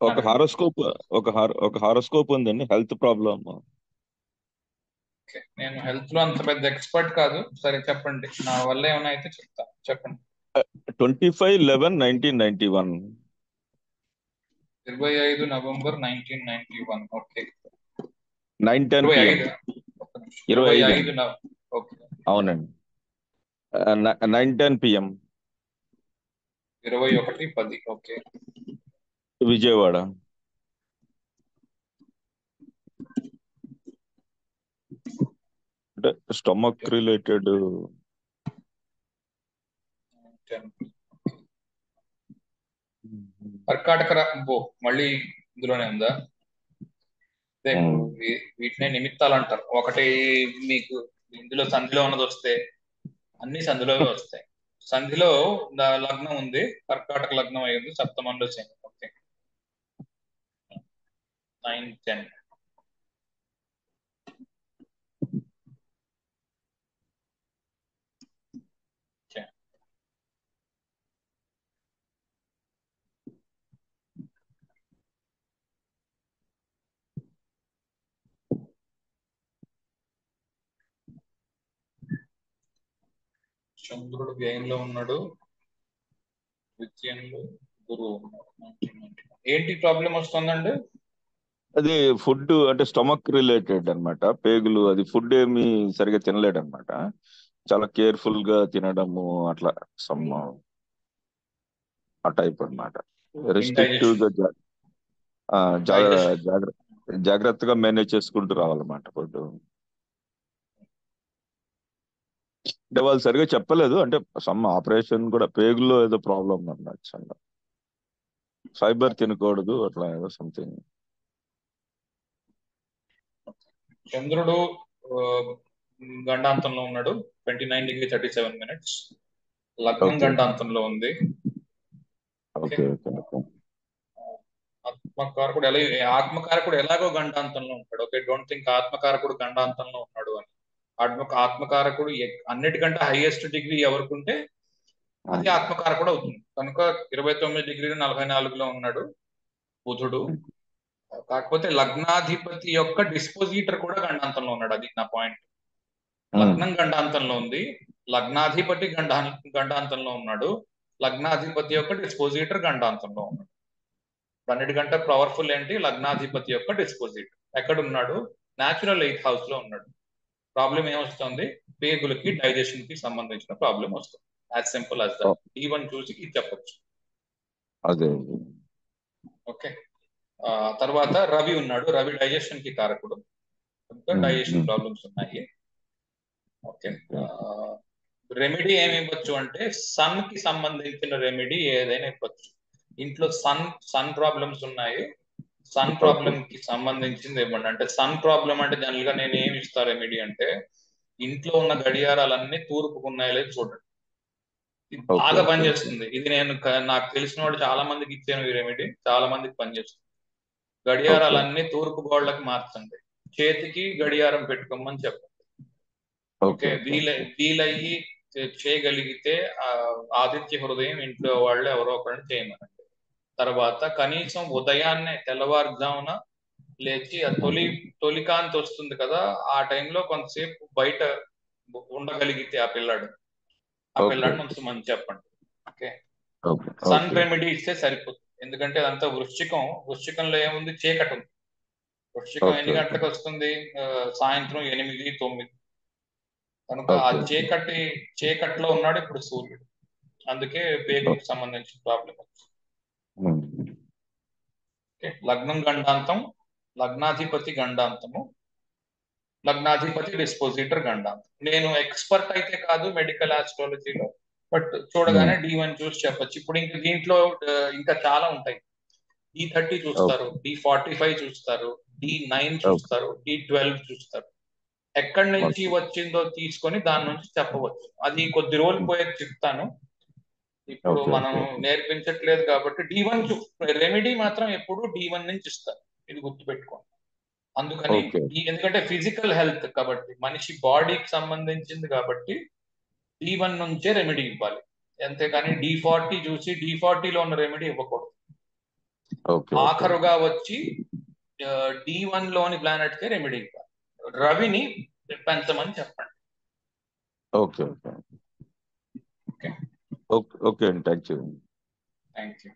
ఒక అనండి. హారోస్కోప్ ఒక హారోస్కోప్ ఉందండి, హెల్త్ ప్రాబ్లమ్. ఓకే, నేను హెల్త్ లో అంత పెద్ద ఎక్స్పర్ట్ కాదు, సరే చెప్పండి, నా వల్ల ఏమైనా అయితే చెప్తా, చెప్పండి. 25/11/1991. 25 నవంబర్ 1991. ఓకే. 9:10 ఇరవై పిఎం. ఐదు ఒక్క నిమిషం, ఇరవై ఇరవై ఐదు ఐదు అండి. నవ ఓకే. అవునండి. 9:10 పిఎం. 21:10. ఓకే. విజయవాడ. అంటే స్టమక్ రిలేటెడ్. 10. కర్కాటక బో మళ్ళీ ఇందులోనే ఉందా? అదే ఇప్పుడు వీటినే నిమిత్తాలు అంటారు. ఒకటి మీకు ఇందులో సంధిలో ఉన్నది వస్తే అన్ని సంధిలో వస్తాయి. సంధిలో లగ్నం ఉంది, కర్కాటక లగ్నం అయ్యింది, సప్తమంలో శని. ఓకే. 9-10. ఓకే. చంద్రుడు వ్యయంలో ఉన్నాడు, ద్వితీయంలో గురువు ఉన్నాడు. 1991. ఏంటి ప్రాబ్లం వస్తుందండి? అది ఫుడ్ అంటే స్టమక్ రిలేటెడ్ అన్నమాట. పేగులు అది ఫుడ్ ఏమి సరిగా తినలేడు అనమాట. చాలా కేర్ఫుల్ గా తినడము అట్లా సమ్ ఆ టైప్ అన్నమాట. Restrictive indigestion. గా ఆ, డైజెషన్. జాగ్రత్తగా మేనేజ్ చేసుకుంటూ రావాలన్నమాట ఫుడ్. అంటే వాళ్ళు సరిగా చెప్పలేదు, అంటే సమ్ ఆపరేషన్ కూడా పేగుల్లో ఏదో ప్రాబ్లం అన్నమాట. ఫైబర్ తినకూడదు అట్లా ఏదో సంథింగ్. చంద్రుడు ఆ, గండాంతంలో ఉన్నాడు, 29°37'. లగ్నం ఓకే గండాంతంలో ఉంది. ఓకే. Okay okay okay. ఆత్మకారకుడు ఆత్మకారకుడు ఎలాగో గండాంతంలో ఉంటాడు. ఓకే, డోంట్ థింక్ ఆత్మకారకుడు గండాంతంలో ఉన్నాడు అని. ఆత్మకారకుడు అన్నిటికంటే హైయెస్ట్ డిగ్రీ ఎవరికి ఉంటే అది ఆత్మకారకుడు అవుతుంది కనుక 29°44'లో ఉన్నాడు బుధుడు. కాకపోతే లగ్నాధిపతి యొక్క డిస్పోజిటర్ కూడా గండాంతంలో ఉన్నాడు, అది నా పాయింట్. లగ్నం గండాంతంలో ఉంది, లగ్నాధిపతి గండాంతంలో ఉన్నాడు, లగ్నాధిపతి యొక్క డిస్పోజిటర్ గండాంతంలో ఉన్నాడు. అన్నిటికంటే పవర్ఫుల్ ఏంటి? లగ్నాధిపతి యొక్క డిస్పోజిటర్ ఎక్కడ ఉన్నాడు? న్యాచురల్ 8th హౌస్ లో ఉన్నాడు. ప్రాబ్లం ఏమొస్తుంది? పేగులకి డైజెషన్ కి సంబంధించిన ప్రాబ్లం వస్తుంది. As simple as that. Even చూసి ఇది చెప్పొచ్చు. అదే. ఓకే. తర్వాత రవి ఉన్నాడు, రవి డైజెషన్ కి కారకుడు, డైజెషన్ ప్రాబ్లమ్స్ ఉన్నాయి. ఓకే. రెమెడీ ఏమి ఇవ్వచ్చు అంటే సన్ కి సంబంధించిన రెమెడీ ఏదైనా ఇవ్వచ్చు. ఇంట్లో సన్ ప్రాబ్లమ్స్ ఉన్నాయి, సన్ ఓకే ప్రాబ్లమ్ కి సంబంధించింది ఇవ్వండి. అంటే సన్ ప్రాబ్లం అంటే జనరల్ గా నేను ఏమి ఇస్తా రెమెడీ అంటే, ఇంట్లో ఉన్న గడియారాలన్నీ తూర్పుకు ఉన్నాయో లేదో చూడండి. ఇది ఓకే బాగా ఓకే ఓకే. పనిచేస్తుంది. ఇది నేను నాకు తెలిసిన వాళ్ళు చాలా మందికి ఇచ్చాను ఈ రెమెడీ, చాలా మందికి పనిచేస్తుంది. ఓకే గడియారాలన్నీ తూర్పు గోడలకు మార్చండి, చేతికి గడియారం పెట్టుకోమని చెప్పండి. ఓకే. Okay okay okay. వీలయ్యి చేయగలిగితే ఆ ఆదిత్య హృదయం ఇంట్లో వాళ్ళు ఎవరో ఒకరిని చేయమనండి. తర్వాత కనీసం ఉదయాన్నే తెల్లవారుజామున లేచి ఆ తొలికాంతి వస్తుంది కదా, ఆ టైంలో కొంతసేపు బయట ఉండగలిగితే ఆ ఓకే పిల్లాడిని ఉంచమని చెప్పండి. Okay. Okay son okay. Remedy ఇస్తే సరిపోతుంది, ఎందుకంటే అదంతా వృశ్చికంలో ఏముంది? చీకటి ఉంది. వృశ్చికం ఓకే ఎన్ని ఓకే గంటలకు వస్తుంది? సాయంత్రం 8-9. కనుక ఆ ఓకే. చీకట్లో ఉన్నాడు ఇప్పుడు సూర్యుడు, అందుకే పేగులకు సంబంధించిన ప్రాబ్లం వచ్చింది. ఓకే. లగ్నం గండాంతం, లగ్నాధిపతి గండాంతము, లగ్నాధిపతి డిస్పోజిటర్ గండాంతం. నేను ఎక్స్పర్ట్ అయితే కాదు మెడికల్ ఆస్ట్రాలజీలో, బట్ చూడగానే D1 చూసి చెప్పొచ్చు. ఇప్పుడు ఇంకా దీంట్లో ఇంకా చాలా ఉంటాయి. D30 చూస్తారు, ఓకే D45 చూస్తారు, D9 ఓకే చూస్తారు, D12 చూస్తారు. ఎక్కడి నుంచి ఓకే వచ్చిందో తీసుకొని దాని నుంచి చెప్పవచ్చు. అది కొద్ది రోజులు పోయాక చెప్తాను, ఇప్పుడు ఓకే మనం ఓకే నేర్పించట్లేదు కాబట్టి. రెమెడీ మాత్రం ఎప్పుడు D1 నుంచి ఇస్తారు, ఇది గుర్తుపెట్టుకోండి. అందుకని ఓకే. ఎందుకంటే ఫిజికల్ హెల్త్ కాబట్టి, మనిషి బాడీకి సంబంధించింది కాబట్టి D1 నుంచే రెమెడీ ఇవ్వాలి. అంతేకాని D40 చూసి D40లో ఉన్న రెమెడీ ఇవ్వకూడదు. ఓకే ఓకే ఆఖరుగా వచ్చి D1 లోని ప్లానెట్ కి రెమెడీ ఇవ్వాలి. రవిని పెంచమని చెప్పండి. Okay okay okay, okay okay అండి, థ్యాంక్ యూ. Thank you.